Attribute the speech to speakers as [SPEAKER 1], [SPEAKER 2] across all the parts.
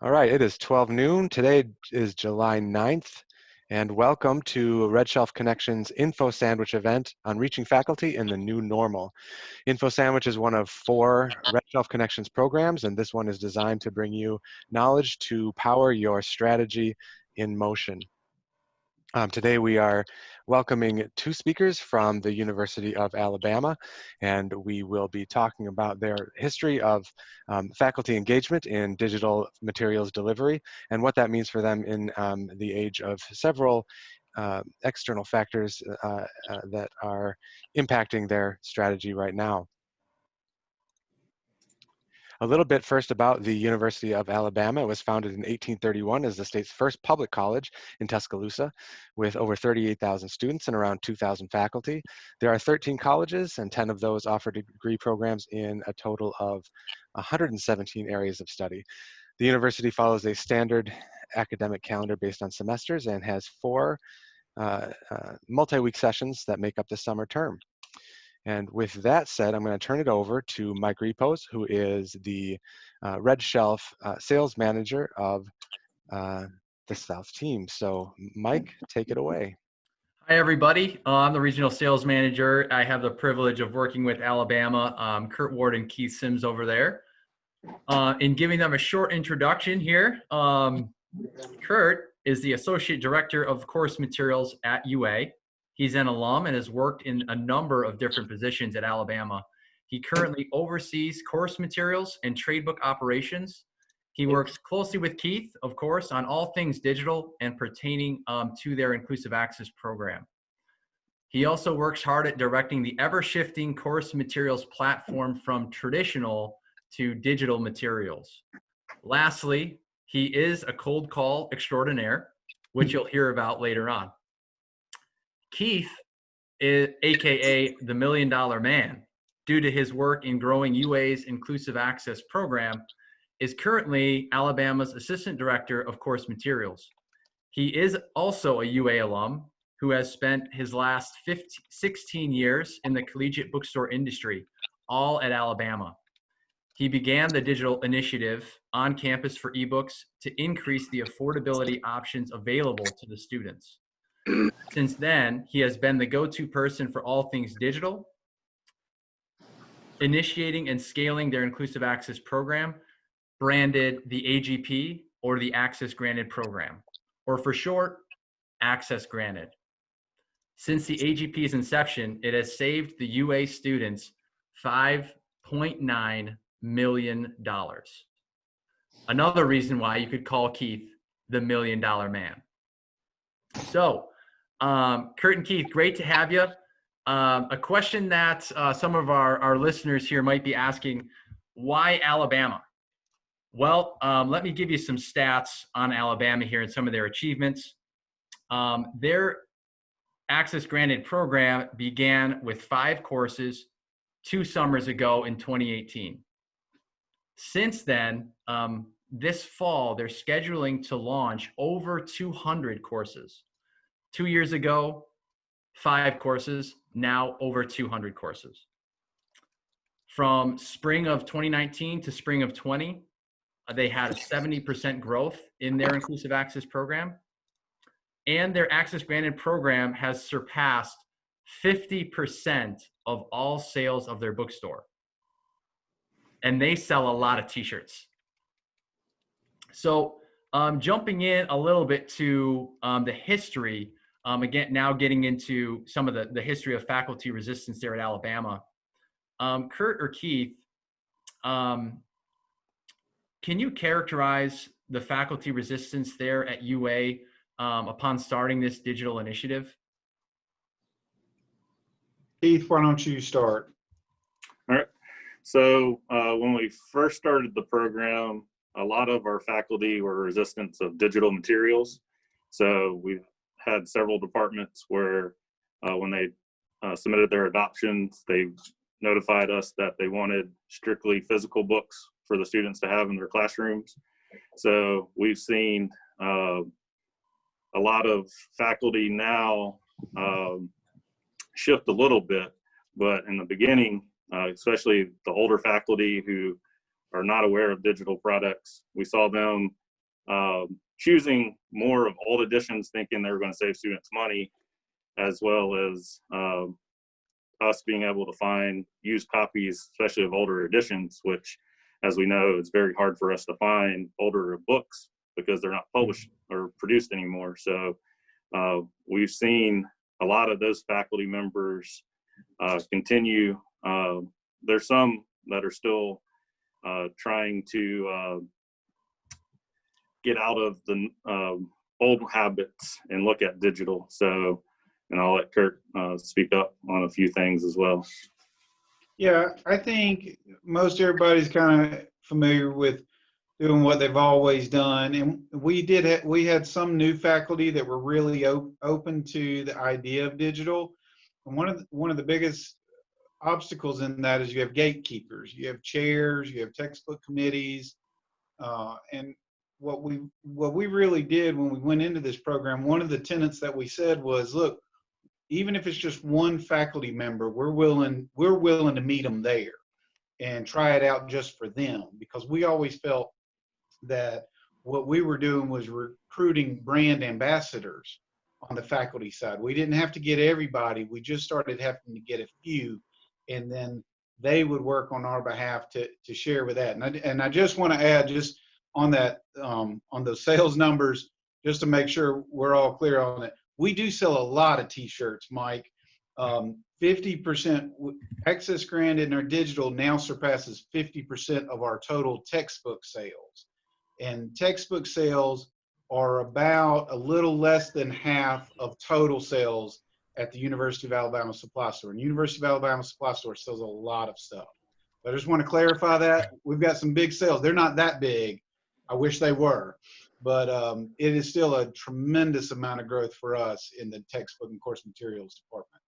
[SPEAKER 1] All right, it is 12 noon. Today is July 9th, and welcome to RedShelf Connections Infosandwich event on reaching faculty in the new normal. Infosandwich is one of 4 RedShelf Connections programs, and this one is designed to bring you knowledge to power your strategy in motion. Today we are welcoming 2 speakers from the University of Alabama, and we will be talking about their history of faculty engagement in digital materials delivery and what that means for them in the age of several external factors that are impacting their strategy right now. A little bit first about the University of Alabama. It was founded in 1831 as the state's first public college in Tuscaloosa with over 38,000 students and around 2,000 faculty. There are 13 colleges and 10 of those offer degree programs in a total of 117 areas of study. The university follows a standard academic calendar based on semesters and has 4 multi-week sessions that make up the summer term. And with that said, I'm going to turn it over to Mike Repos, who is the RedShelf sales manager of the South team. So Mike, take it away.
[SPEAKER 2] Hi, everybody. I'm the regional sales manager. I have the privilege of working with Alabama, Curt Ward and Keith Sims over there. In giving them a short introduction here, Curt is the Associate Director of Course Materials at UA. He's an alum and has worked in a number of different positions at Alabama. He currently oversees course materials and tradebook operations. He works closely with Keith, of course, on all things digital and pertaining to their Inclusive Access program. He also works hard at directing the ever-shifting course materials platform from traditional to digital materials. Lastly, he is a cold call extraordinaire, which you'll hear about later on. Keith, AKA the $1 Million Man, due to his work in growing UA's Inclusive Access program, is currently Alabama's Assistant Director of Course Materials. He is also a UA alum who has spent his last 16 years in the collegiate bookstore industry, all at Alabama. He began the digital initiative on campus for ebooks to increase the affordability options available to the students. Since then, he has been the go-to person for all things digital, initiating and scaling their Inclusive Access program, branded the AGP or the Access Granted program, or for short, Access Granted. Since the AGP's inception, it has saved the UA students $5.9 million. Another reason why you could call Keith the $1 Million Man. So, Curt and Keith, great to have you. A question that some of our listeners here might be asking, why Alabama? Well, let me give you some stats on Alabama here and some of their achievements. Their Access Granted program began with 5 courses 2 summers ago in 2018. Since then, this fall, they're scheduling to launch over 200 courses. 2 years ago, 5 courses, now over 200 courses. From spring of 2019 to spring of 20, they had a 70% growth in their Inclusive Access program. And their Access Granted program has surpassed 50% of all sales of their bookstore. And they sell a lot of t-shirts. So jumping in a little bit to the history, again, now getting into some of the history of faculty resistance there at Alabama. Curt or Keith, can you characterize the faculty resistance there at UA upon starting this digital initiative?
[SPEAKER 3] Keith, why don't you start?
[SPEAKER 4] All right. So when we first started the program, a lot of our faculty were resistant of digital materials. So we've had several departments where when they submitted their adoptions, they notified us that they wanted strictly physical books for the students to have in their classrooms. So we've seen a lot of faculty now shift a little bit, but in the beginning, especially the older faculty who are not aware of digital products, we saw them choosing more of old editions, thinking they were going to save students money, as well as us being able to find used copies, especially of older editions, which, as we know, it's very hard for us to find older books because they're not published or produced anymore. So we've seen a lot of those faculty members continue. There's some that are still trying to get out of the old habits and look at digital. So, and I'll let Curt speak up on a few things as well.
[SPEAKER 3] Yeah, I think most everybody's kind of familiar with doing what they've always done, and we had some new faculty that were really open to the idea of digital. And one of the biggest obstacles in that is you have gatekeepers, you have chairs, you have textbook committees, and what we really did when we went into this program, one of the tenets that we said was, look, even if it's just one faculty member, we're willing to meet them there and try it out just for them, because we always felt that what we were doing was recruiting brand ambassadors on the faculty side. We didn't have to get everybody. We just started having to get a few, and then they would work on our behalf to share with that. And I just want to add, just on that, on those sales numbers, just to make sure we're all clear on it. We do sell a lot of t-shirts, Mike. 50% Access Granted in our digital now surpasses 50% of our total textbook sales. And textbook sales are about a little less than half of total sales at the University of Alabama Supply Store. And University of Alabama Supply Store sells a lot of stuff. But I just want to clarify that. We've got some big sales. They're not that big. I wish they were. But it is still a tremendous amount of growth for us in the textbook and course materials department.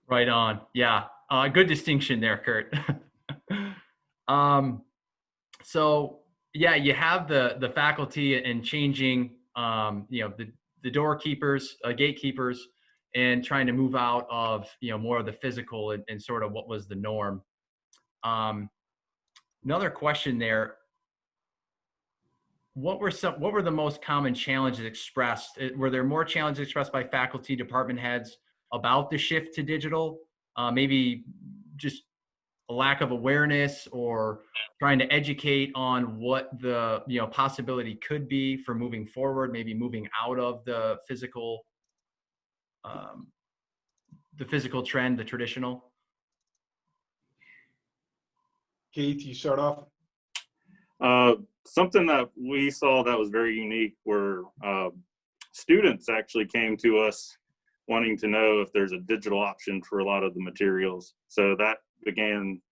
[SPEAKER 2] Right on. Yeah. Good distinction there, Curt. So yeah, you have the faculty and changing, the doorkeepers, gatekeepers, and trying to move out of, more of the physical and sort of what was the norm. Another question there. What were the most common challenges expressed? Were there more challenges expressed by faculty, department heads about the shift to digital? Maybe just a lack of awareness, or trying to educate on what the possibility could be for moving forward, maybe moving out of the physical trend, the traditional.
[SPEAKER 3] Keith, you start off.
[SPEAKER 4] Something that we saw that was very unique were students actually came to us wanting to know if there's a digital option for a lot of the materials. So that began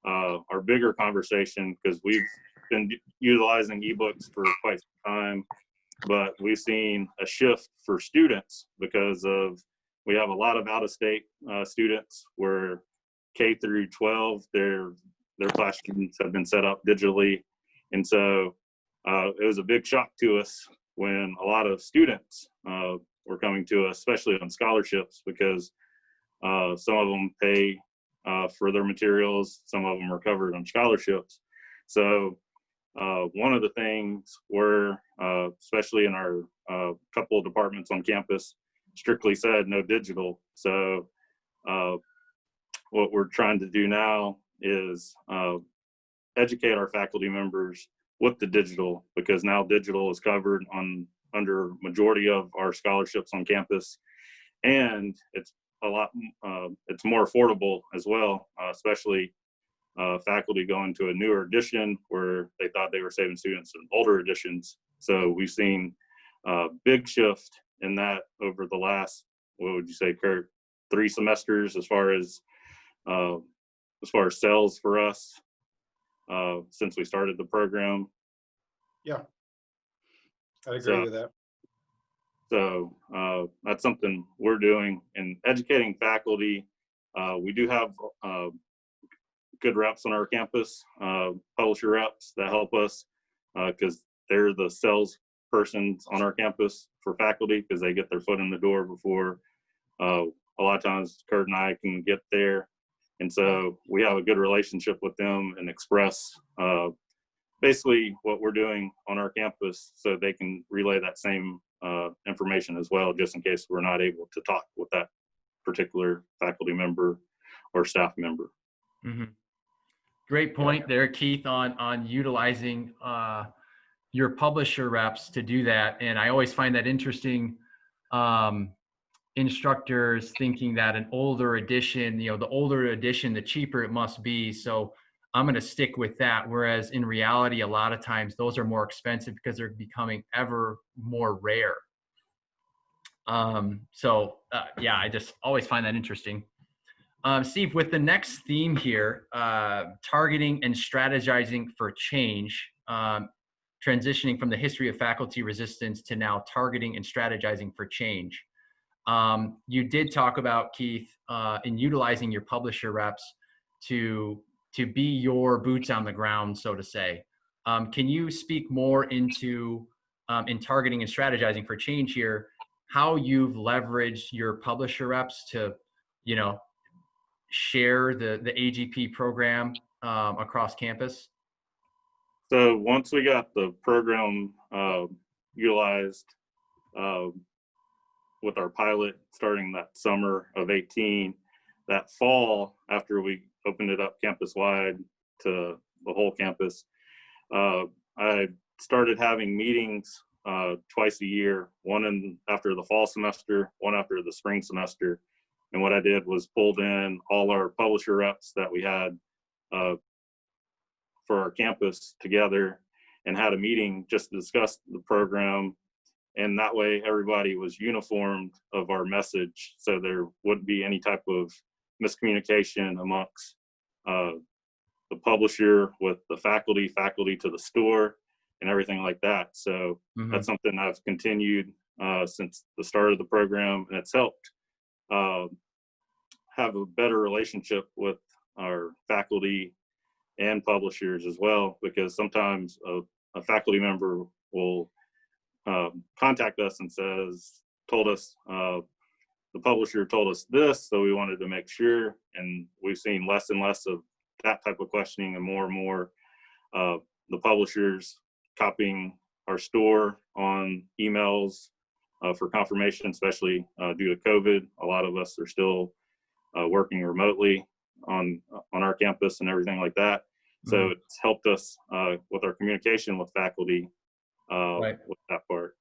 [SPEAKER 4] our bigger conversation, because we've been utilizing ebooks for quite some time, but we've seen a shift for students because we have a lot of out-of-state students where K through 12, their classrooms have been set up digitally. And so it was a big shock to us when a lot of students were coming to us, especially on scholarships, because some of them pay for their materials, some of them are covered on scholarships. So one of the things were, especially in our couple of departments on campus, strictly said no digital. So what we're trying to do now is educate our faculty members with the digital, because now digital is covered under majority of our scholarships on campus, and it's it's more affordable as well, especially faculty going to a newer edition where they thought they were saving students in older editions. So we've seen a big shift in that over the last, what would you say, Curt, 3 semesters as far as sales for us since we started the program.
[SPEAKER 3] Yeah, I agree with that.
[SPEAKER 4] So that's something we're doing in educating faculty. We do have good reps on our campus, publisher reps that help us because they're the sales persons on our campus for faculty, because they get their foot in the door before a lot of times Curt and I can get there. And so we have a good relationship with them and express basically what we're doing on our campus, so they can relay that same information as well, just in case we're not able to talk with that particular faculty member or staff member.
[SPEAKER 2] Mm-hmm. Great point there, Keith, on utilizing your publisher reps to do that. And I always find that interesting. Instructors thinking that an older edition, the older edition, the cheaper it must be. So I'm going to stick with that. Whereas in reality, a lot of times those are more expensive because they're becoming ever more rare. Yeah, I just always find that interesting. Steve, with the next theme here, targeting and strategizing for change, transitioning from the history of faculty resistance to now targeting and strategizing for change. You did talk about, Keith, in utilizing your publisher reps to be your boots on the ground, so to say. Can you speak more into, in targeting and strategizing for change here, how you've leveraged your publisher reps to, share the AGP program across campus?
[SPEAKER 4] So once we got the program utilized with our pilot starting that summer of 18, that fall, after we opened it up campus-wide to the whole campus, I started having meetings twice a year, one after the fall semester, one after the spring semester. And what I did was pulled in all our publisher reps that we had for our campus together and had a meeting just to discuss the program. And that way everybody was uniformed of our message, so there wouldn't be any type of miscommunication amongst the publisher with the faculty to the store and everything like that. So that's something I've continued since the start of the program, and it's helped have a better relationship with our faculty and publishers as well, because sometimes a faculty member will contact us and told us the publisher told us this, so we wanted to make sure. And we've seen less and less of that type of questioning, and more the publishers copying our store on emails for confirmation, especially due to COVID. A lot of us are still working remotely on our campus and everything like that. So it's helped us with our communication with faculty with that part.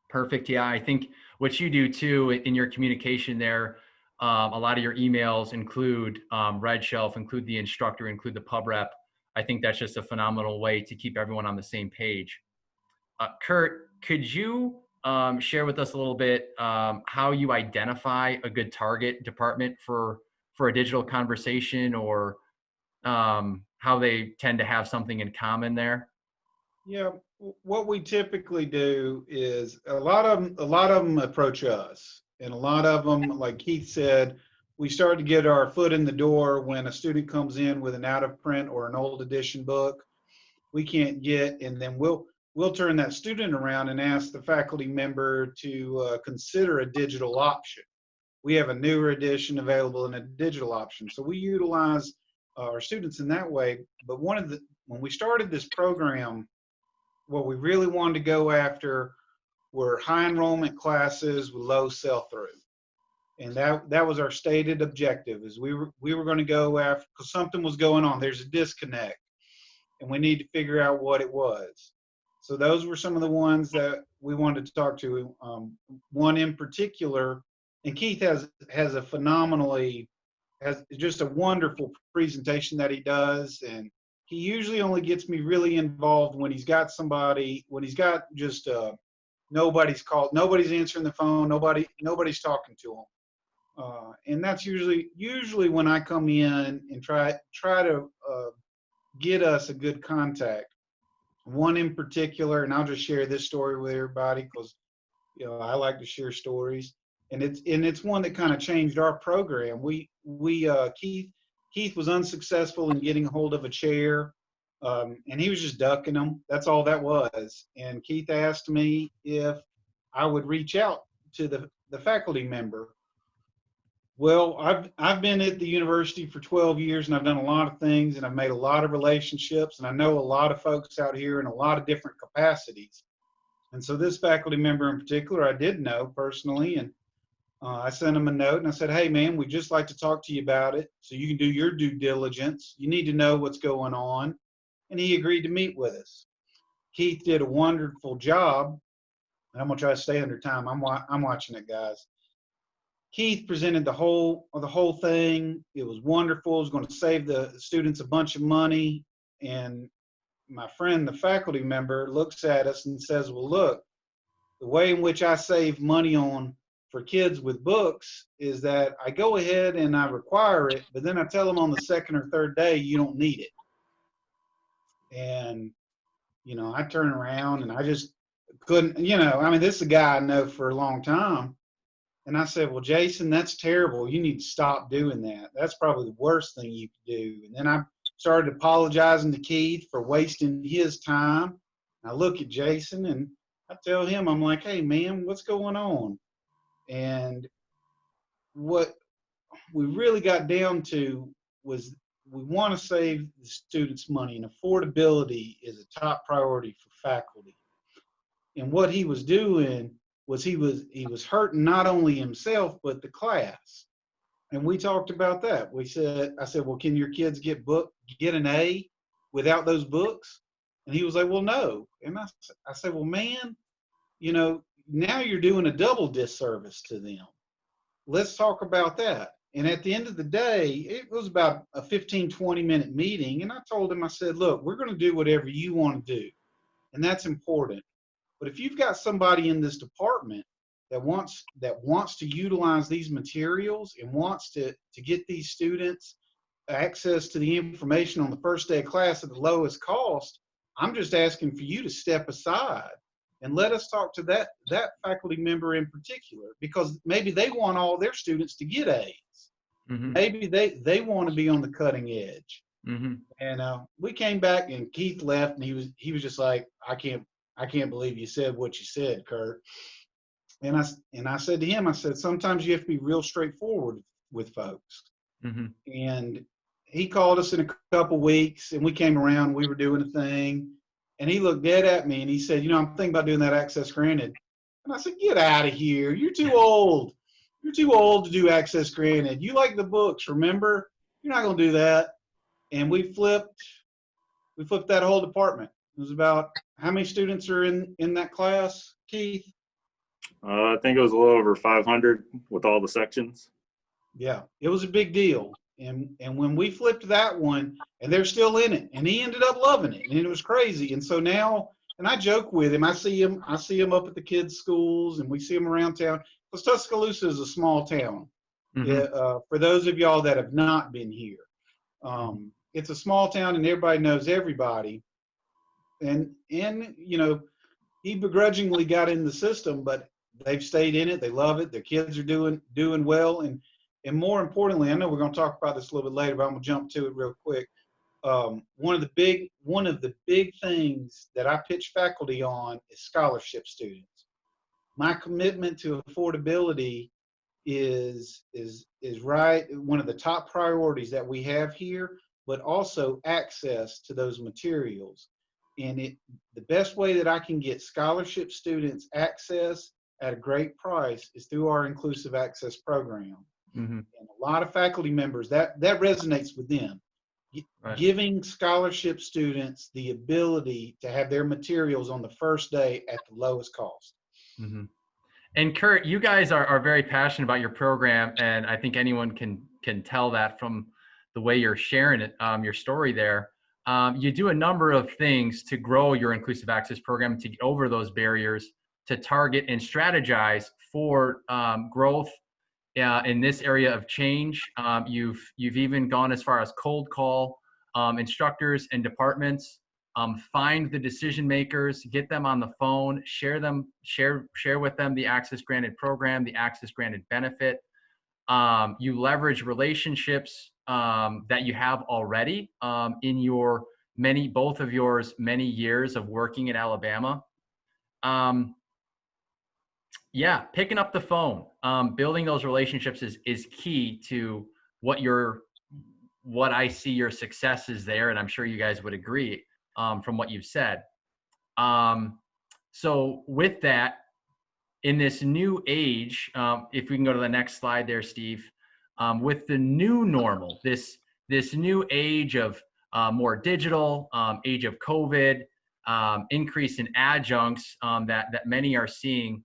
[SPEAKER 2] Perfect. Yeah, I think what you do too in your communication there, a lot of your emails include RedShelf, include the instructor, include the pub rep. I think that's just a phenomenal way to keep everyone on the same page. Curt, could you share with us a little bit how you identify a good target department for a digital conversation, or how they tend to have something in common there?
[SPEAKER 3] Yeah, what we typically do is a lot of them approach us, and a lot of them, like Keith said, we start to get our foot in the door when a student comes in with an out of print or an old edition book we can't get, and then we'll turn that student around and ask the faculty member to consider a digital option. We have a newer edition available in a digital option, so we utilize our students in that way. But when we started this program, what we really wanted to go after were high enrollment classes with low sell-through, and that was our stated objective. Is we were going to go after, because something was going on. There's a disconnect, and we need to figure out what it was. So those were some of the ones that we wanted to talk to. One in particular, and Keith has just a wonderful presentation that he does, and he usually only gets me really involved when he's got just nobody's called, nobody's answering the phone, nobody's talking to him, and that's usually when I come in and try to get us a good contact. One in particular, and I'll just share this story with everybody because I like to share stories, and it's one that kind of changed our program. Keith was unsuccessful in getting a hold of a chair, and he was just ducking them. That's all that was. And Keith asked me if I would reach out to the faculty member. Well, I've been at the university for 12 years, and I've done a lot of things, and I've made a lot of relationships, and I know a lot of folks out here in a lot of different capacities. And so this faculty member in particular, I did know personally, and I sent him a note and I said, "Hey man, we'd just like to talk to you about it so you can do your due diligence. You need to know what's going on." And he agreed to meet with us. Keith did a wonderful job. And I'm gonna try to stay under time. I'm watching it, guys. Keith presented the whole thing. It was wonderful. It was going to save the students a bunch of money. And my friend, the faculty member, looks at us and says, "Well, look, the way in which I save money on for kids with books is that I go ahead and I require it, but then I tell them on the second or third day you don't need it." And I turn around and I just couldn't. I mean, this is a guy I know for a long time. And I said, "Well, Jason, that's terrible. You need to stop doing that. That's probably the worst thing you could do." And then I started apologizing to Keith for wasting his time. I look at Jason and I tell him, I'm like, "Hey, man, what's going on?" And what we really got down to was we want to save the students money, and affordability is a top priority for faculty. And what he was doing was he was hurting not only himself but the class. And we talked about that. I said, "Well, can your kids get an A without those books?" And he was like, "Well, no." And I said, "Well, man, now you're doing a double disservice to them. Let's talk about that." And at the end of the day, it was about a 15-20 minute meeting. And I told him, I said, "Look, we're going to do whatever you want to do. And that's important. But if you've got somebody in this department that wants to utilize these materials and wants to get these students access to the information on the first day of class at the lowest cost, I'm just asking for you to step aside and let us talk to that faculty member in particular, because maybe they want all their students to get A's.
[SPEAKER 2] Mm-hmm.
[SPEAKER 3] Maybe they want to be on the cutting edge."
[SPEAKER 2] Mm-hmm.
[SPEAKER 3] And we came back and Keith left and he was just like, I can't believe you said what you said, Curt." And I said to him, I said, "Sometimes you have to be real straightforward with folks."
[SPEAKER 2] Mm-hmm.
[SPEAKER 3] And he called us in a couple weeks and we came around, we were doing a thing, and he looked dead at me and he said, "I'm thinking about doing that access granted." And I said, "Get out of here. You're too old. You're too old to do access granted. You like the books, remember? You're not going to do that." And we flipped that whole department. It was about, how many students are in that class, Keith?
[SPEAKER 4] I think it was a little over 500 with all the sections.
[SPEAKER 3] Yeah, it was a big deal. And when we flipped that one, and they're still in it, and he ended up loving it, and it was crazy. And so now, and I joke with him, I see him up at the kids' schools, and we see him around town, because Tuscaloosa is a small town.
[SPEAKER 2] Mm-hmm.
[SPEAKER 3] For those of y'all that have not been here, it's a small town, and everybody knows everybody. And he begrudgingly got in the system, but they've stayed in it. They love it. Their kids are doing well. And more importantly, I know we're going to talk about this a little bit later, but I'm going to jump to it real quick. One of the big things that I pitch faculty on is scholarship students. My commitment to affordability is right, one of the top priorities that we have here, but also access to those materials. And the best way that I can get scholarship students access at a great price is through our inclusive access program.
[SPEAKER 2] Mm-hmm.
[SPEAKER 3] And a lot of faculty members, that resonates with them. Right. Giving scholarship students the ability to have their materials on the first day at the lowest cost.
[SPEAKER 2] Mm-hmm. And Curt, you guys are very passionate about your program, and I think anyone can tell that from the way you're sharing it, your story there. You do a number of things to grow your inclusive access program, to get over those barriers, to target and strategize for growth in this area of change. You've even gone as far as cold call instructors and departments, find the decision makers, get them on the phone, share with them the access granted program, the access granted benefit. You leverage relationships that you have already in both of yours many years of working in Alabama. Yeah, picking up the phone, building those relationships is key to what I see your success is there, and I'm sure you guys would agree from what you've said. So with that, in this new age, if we can go to the next slide there, Steve, with the new normal, this new age of more digital, age of COVID, increase in adjuncts that many are seeing.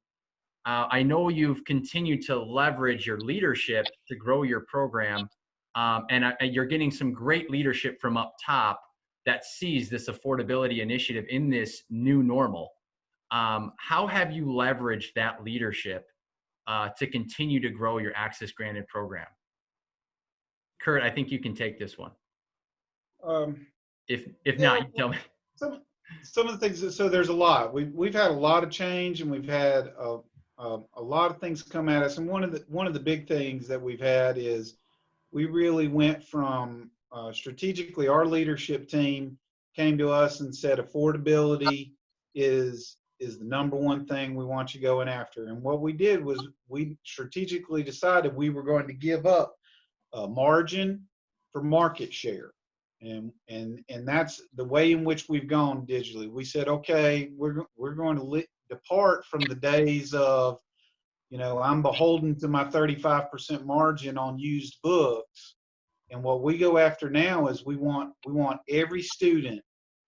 [SPEAKER 2] I know you've continued to leverage your leadership to grow your program, and you're getting some great leadership from up top that sees this affordability initiative in this new normal. How have you leveraged that leadership to continue to grow your access granted program? Curt, I think you can take this one. If not, you tell me.
[SPEAKER 3] Some of the things. So there's a lot. We've had a lot of change, and we've had a lot of things come at us. And one of the big things that we've had is we really went from strategically. Our leadership team came to us and said affordability is the number one thing we want you going after. And what we did was we strategically decided we were going to give up margin for market share. And that's the way in which we've gone digitally. We said, okay, we're going to depart from the days of, I'm beholden to my 35% margin on used books. And what we go after now is we want every student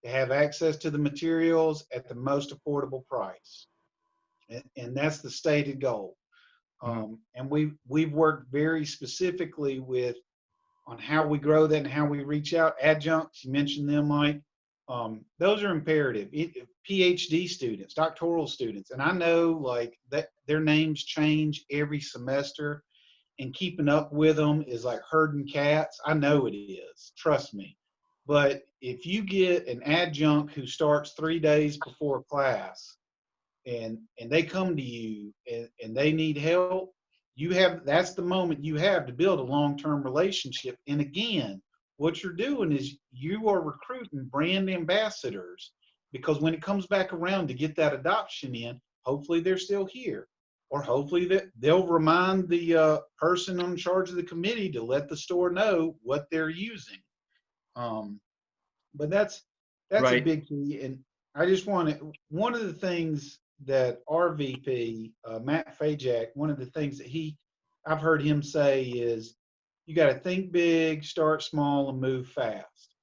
[SPEAKER 3] to have access to the materials at the most affordable price. And that's the stated goal. And we've worked very specifically on how we grow that and how we reach out. Adjuncts, you mentioned them, Mike. Those are imperative. PhD students, doctoral students, and I know like that their names change every semester, and keeping up with them is like herding cats. I know it is, trust me. But if you get an adjunct who starts 3 days before class, and they come to you and they need help, that's the moment you have to build a long-term relationship. And again, what you're doing is you are recruiting brand ambassadors, because when it comes back around to get that adoption in, hopefully they're still here, or hopefully they'll remind the person in charge of the committee to let the store know what they're using. But that's right. A big key. And I just one of the things that our VP, Matt Fajak, one of the things that I've heard him say is, you got to think big, start small, and move fast.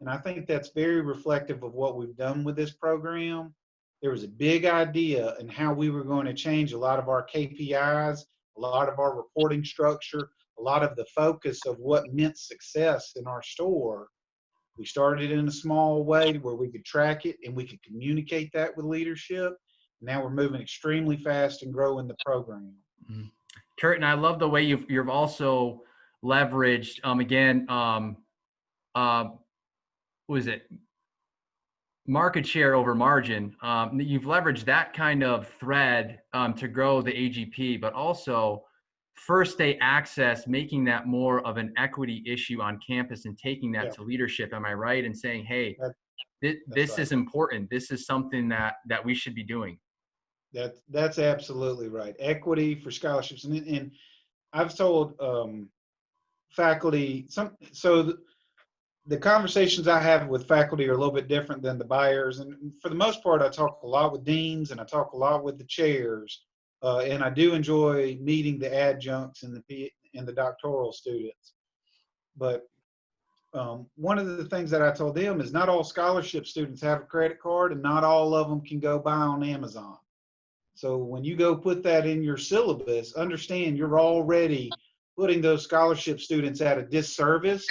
[SPEAKER 3] And I think that's very reflective of what we've done with this program. There was a big idea in how we were going to change a lot of our KPIs, a lot of our reporting structure, a lot of the focus of what meant success in our store. We started in a small way where we could track it and we could communicate that with leadership. Now we're moving extremely fast and growing the program.
[SPEAKER 2] Mm-hmm. Curt, and I love the way you've also leveraged was it market share over margin? You've leveraged that kind of thread to grow the AGP, but also first day access, making that more of an equity issue on campus and taking that to leadership. Am I right in saying, hey, this right. is important. This is something that we should be doing.
[SPEAKER 3] That's absolutely right. Equity for scholarships. And I've told faculty, the conversations I have with faculty are a little bit different than the buyers. And for the most part, I talk a lot with deans and I talk a lot with the chairs. And I do enjoy meeting the adjuncts and the doctoral students. But one of the things that I told them is not all scholarship students have a credit card, and not all of them can go buy on Amazon. So when you go put that in your syllabus, understand you're already putting those scholarship students at a disservice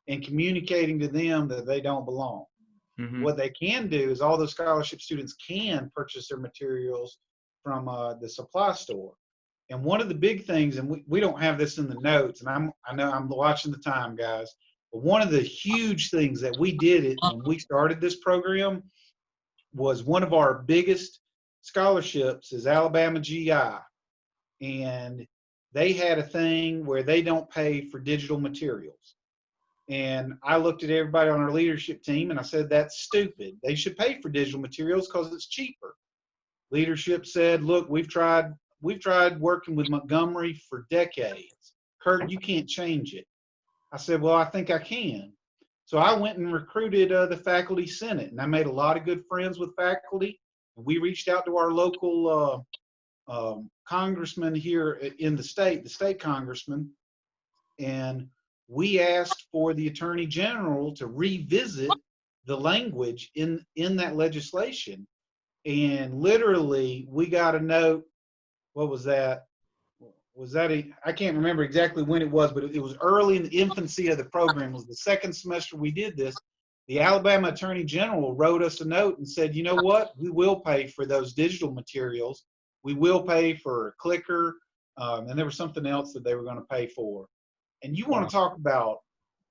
[SPEAKER 3] and communicating to them that they don't belong. Mm-hmm. What they can do is all those scholarship students can purchase their materials from the supply store. And one of the big things, and we don't have this in the notes, and I know I'm watching the time, guys, but one of the huge things that we did when we started this program was one of our biggest scholarships is Alabama GI. And they had a thing where they don't pay for digital materials. And I looked at everybody on our leadership team and I said, that's stupid. They should pay for digital materials because it's cheaper. Leadership said, look, we've tried working with Montgomery for decades. Curt, you can't change it. I said, well, I think I can. So I went and recruited the faculty senate, and I made a lot of good friends with faculty. We reached out to our local congressman here in the state congressman, and we asked for the attorney general to revisit the language in that legislation. And literally, we got a note. What was that? I can't remember exactly when it was, but it was early in the infancy of the program. It was the second semester we did this. The Alabama Attorney General wrote us a note and said, you know what? We will pay for those digital materials. We will pay for a clicker, and there was something else that they were going to pay for. And you want to talk about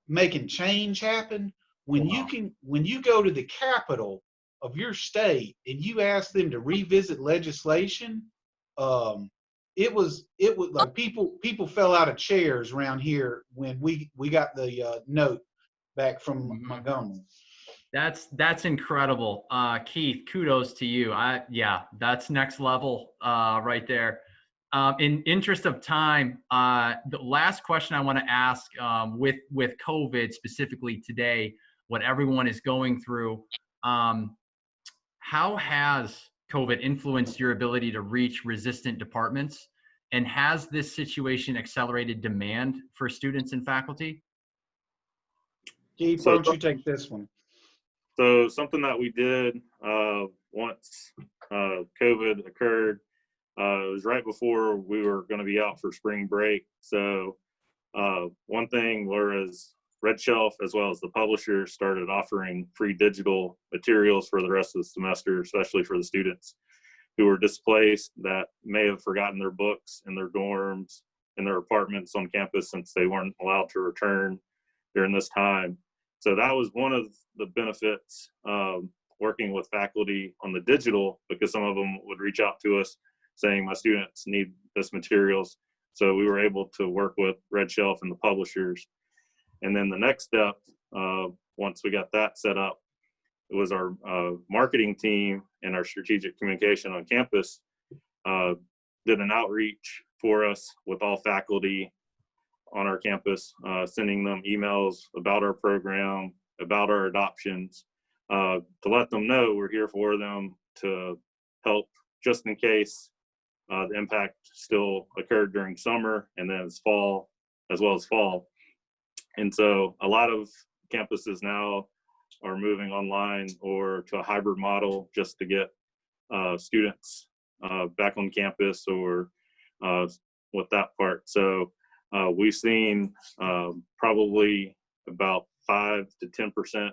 [SPEAKER 3] making change happen? When you go to the capital of your state and you ask them to revisit legislation, it was like people fell out of chairs around here when we got the note back from Montgomery.
[SPEAKER 2] That's incredible. Keith, kudos to you. Yeah, that's next level right there. In interest of time, the last question I want to ask with COVID specifically today, what everyone is going through, how has COVID influenced your ability to reach resistant departments? And has this situation accelerated demand for students and faculty?
[SPEAKER 3] Keith, why don't you take this one?
[SPEAKER 4] So something that we did once COVID occurred, it was right before we were going to be out for spring break. So one thing, whereas RedShelf as well as the publisher started offering free digital materials for the rest of the semester, especially for the students who were displaced that may have forgotten their books in their dorms, in their apartments on campus since they weren't allowed to return during this time. So that was one of the benefits working with faculty on the digital, because some of them would reach out to us saying, my students need this materials. So we were able to work with RedShelf and the publishers. And then the next step, once we got that set up, it was our marketing team and our strategic communication on campus did an outreach for us with all faculty on our campus, sending them emails about our program, about our adoptions, to let them know we're here for them to help just in case the impact still occurred during summer and then it's fall as well as fall. And so a lot of campuses now are moving online or to a hybrid model just to get students back on campus or with that part. So we've seen probably about 5 to 10%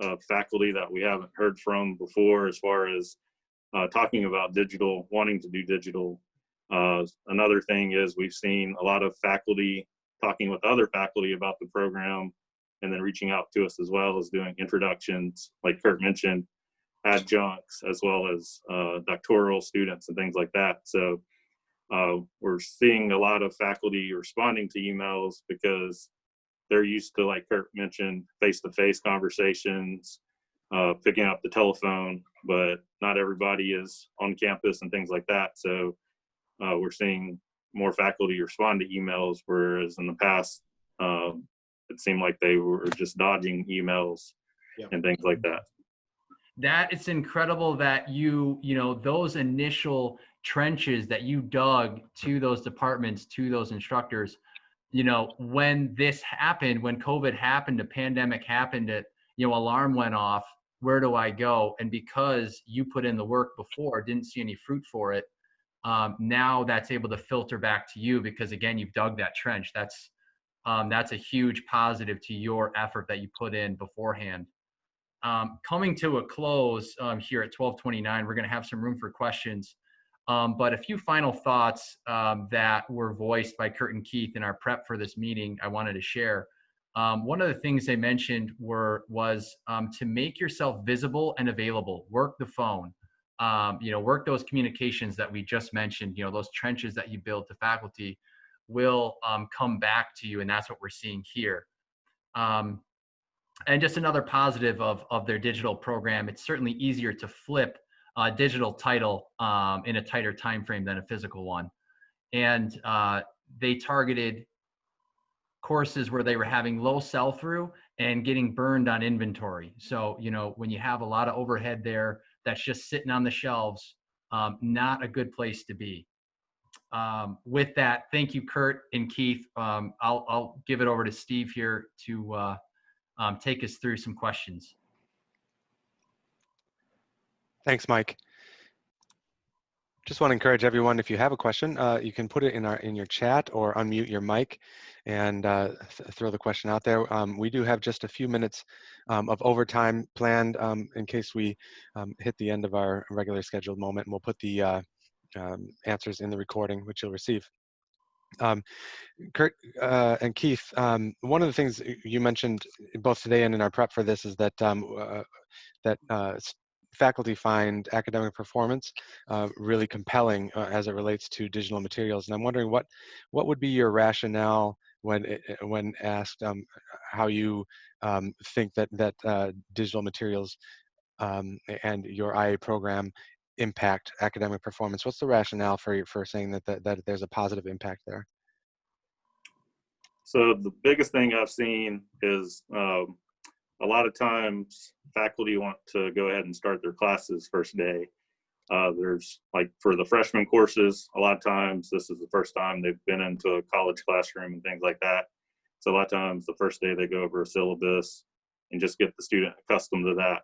[SPEAKER 4] of faculty that we haven't heard from before as far as talking about digital, wanting to do digital. Another thing is we've seen a lot of faculty talking with other faculty about the program and then reaching out to us as well as doing introductions, like Curt mentioned, adjuncts, as well as doctoral students and things like that. So we're seeing a lot of faculty responding to emails because they're used to, like Curt mentioned, face-to-face conversations, picking up the telephone, but not everybody is on campus and things like that. So we're seeing more faculty respond to emails, whereas in the past, it seemed like they were just dodging emails and things like that.
[SPEAKER 2] That it's incredible that you know, those initial trenches that you dug to those departments, to those instructors, you know, when this happened, when COVID happened, a pandemic happened, alarm went off, where do I go? And because you put in the work before, didn't see any fruit for it, now that's able to filter back to you because, again, you've dug that trench. That's a huge positive to your effort that you put in beforehand. Coming to a close here at 12:29, we're going to have some room for questions. But a few final thoughts that were voiced by Curt and Keith in our prep for this meeting I wanted to share. One of the things they mentioned was to make yourself visible and available. Work the phone. Work those communications that we just mentioned. Those trenches that you build to faculty will come back to you, and that's what we're seeing here. And just another positive of their digital program, it's certainly easier to flip digital title in a tighter time frame than a physical one. And they targeted courses where they were having low sell-through and getting burned on inventory. So, you know, when you have a lot of overhead there that's just sitting on the shelves, not a good place to be. With that, thank you, Curt and Keith. I'll give it over to Steve here to take us through some questions.
[SPEAKER 1] Thanks, Mike. Just want to encourage everyone, if you have a question, you can put it in your chat or unmute your mic and throw the question out there. We do have just a few minutes of overtime planned in case we hit the end of our regular scheduled moment, and we'll put the answers in the recording, which you'll receive. Curt and Keith, one of the things you mentioned both today and in our prep for this is that faculty find academic performance really compelling as it relates to digital materials. And I'm wondering what would be your rationale when asked how you think that digital materials and your IA program impact academic performance. What's the rationale for saying that there's a positive impact there?
[SPEAKER 4] So the biggest thing I've seen is a lot of times faculty want to go ahead and start their classes first day. There's like for the freshman courses, a lot of times this is the first time they've been into a college classroom and things like that. So a lot of times the first day they go over a syllabus and just get the student accustomed to that.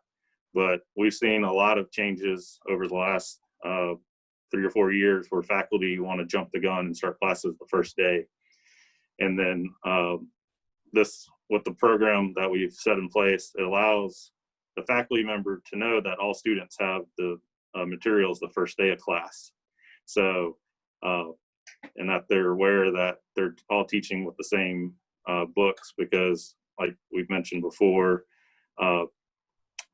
[SPEAKER 4] But we've seen a lot of changes over the last 3 or 4 years where faculty want to jump the gun and start classes the first day. And then with the program that we've set in place, it allows the faculty member to know that all students have the materials the first day of class. So, and that they're aware that they're all teaching with the same books, because like we've mentioned before,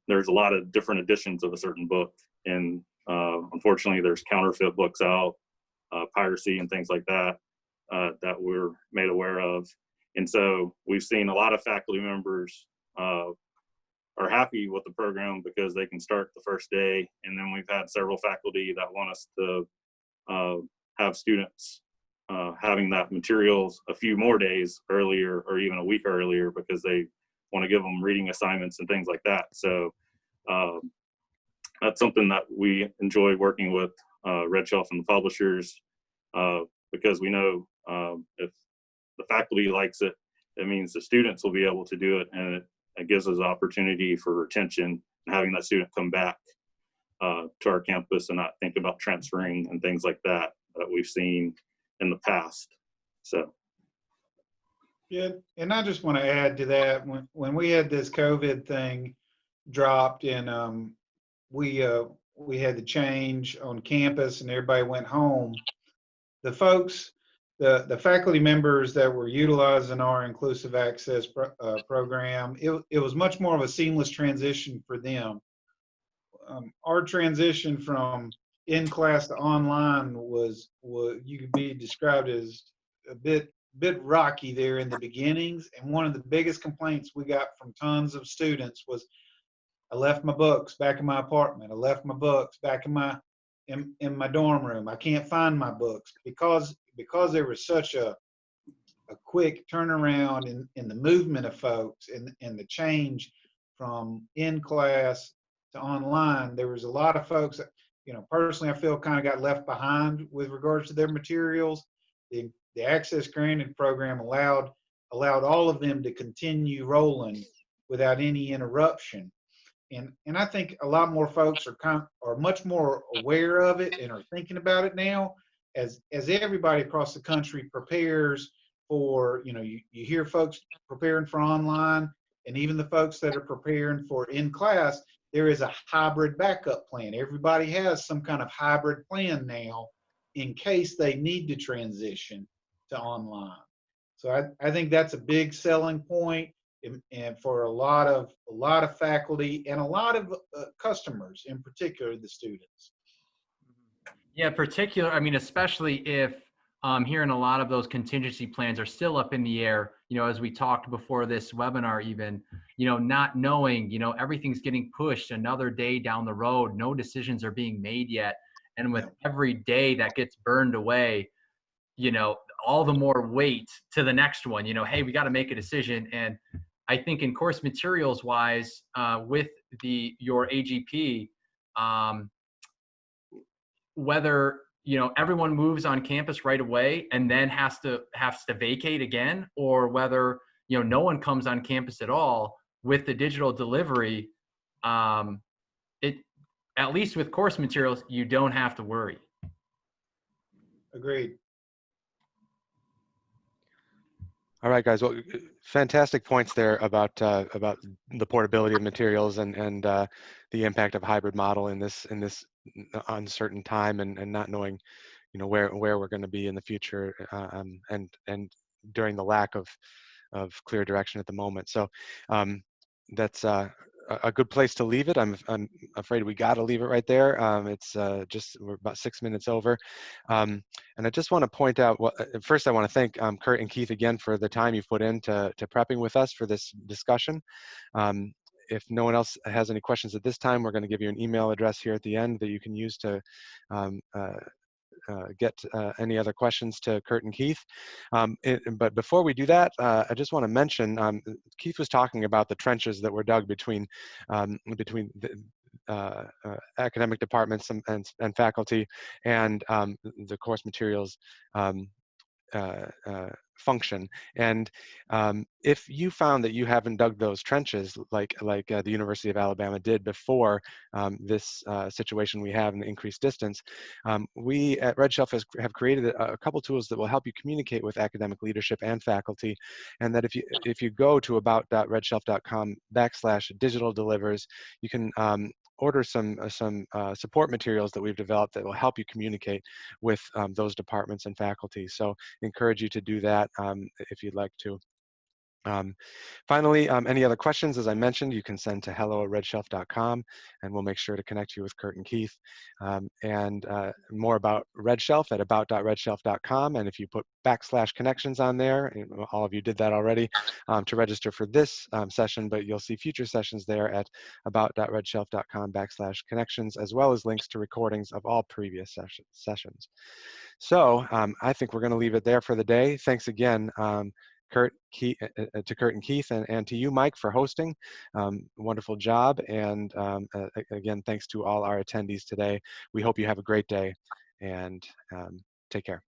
[SPEAKER 4] there's a lot of different editions of a certain book. And unfortunately, there's counterfeit books out, piracy and things like that, that we're made aware of. And so we've seen a lot of faculty members are happy with the program because they can start the first day. And then we've had several faculty that want us to have students having that materials a few more days earlier or even a week earlier, because they want to give them reading assignments and things like that. So that's something that we enjoy working with RedShelf and the publishers, because we know if the faculty likes it, it means the students will be able to do it, and it gives us opportunity for retention and having that student come back to our campus and not think about transferring and things like that we've seen in the past. So.
[SPEAKER 3] Yeah, and I just want to add to that, when we had this COVID thing dropped and we had the change on campus and everybody went home, the folks, the faculty members that were utilizing our inclusive access program, it was much more of a seamless transition for them. Our transition from in-class to online was you could be described as a bit rocky there in the beginnings. And one of the biggest complaints we got from tons of students was, I left my books back in my apartment. I left my books back in my dorm room. I can't find my books, because there was such a quick turnaround in the movement of folks and the change from in class to online. There was a lot of folks that, you know, personally, I feel kind of got left behind with regards to their materials. The Access Granted program allowed all of them to continue rolling without any interruption. And I think a lot more folks are much more aware of it and are thinking about it now, as everybody across the country prepares for, you know, you hear folks preparing for online, and even the folks that are preparing for in class, there is a hybrid backup plan. Everybody has some kind of hybrid plan now in case they need to transition to online. So I think that's a big selling point, and for a lot of faculty and a lot of customers, in particular the students.
[SPEAKER 2] Yeah, I mean, especially if hearing a lot of those contingency plans are still up in the air as we talked before this webinar, even, not knowing, everything's getting pushed another day down the road. No decisions are being made yet. And with every day that gets burned away, all the more weight to the next one, hey, we got to make a decision. And I think in course materials wise, with your AGP, whether, everyone moves on campus right away and then has to vacate again, or whether, no one comes on campus at all with the digital delivery, at least with course materials, you don't have to worry.
[SPEAKER 3] Agreed.
[SPEAKER 1] All right, guys. Well, fantastic points there about the portability of materials and the impact of hybrid model in this uncertain time and not knowing, where we're going to be in the future, and during the lack of clear direction at the moment. So that's a good place to leave it. I'm afraid we got to leave it right there. It's we're about 6 minutes over. And I just want to point out, first I want to thank Curt and Keith again for the time you've put into prepping with us for this discussion. If no one else has any questions at this time, we're going to give you an email address here at the end that you can use to get any other questions to Curt and Keith. But before we do that, I just want to mention, Keith was talking about the trenches that were dug between the academic departments and faculty and the course materials function. And if you found that you haven't dug those trenches like the University of Alabama did before this situation we have in the increased distance, we at RedShelf have created a couple tools that will help you communicate with academic leadership and faculty. And that if you go to about.redshelf.com/digital delivers, you can order some support materials that we've developed that will help you communicate with those departments and faculty. So encourage you to do that if you'd like to. Finally, any other questions, as I mentioned, you can send to hello@redshelf.com and we'll make sure to connect you with Curt and Keith. And more about RedShelf at about.redshelf.com. And if you put /connections on there, all of you did that already, to register for this session, but you'll see future sessions there at about.redshelf.com /connections, as well as links to recordings of all previous sessions. So I think we're going to leave it there for the day. Thanks again, Curt and Keith, and to you, Mike, for hosting. Wonderful job. And again, thanks to all our attendees today. We hope you have a great day, and take care.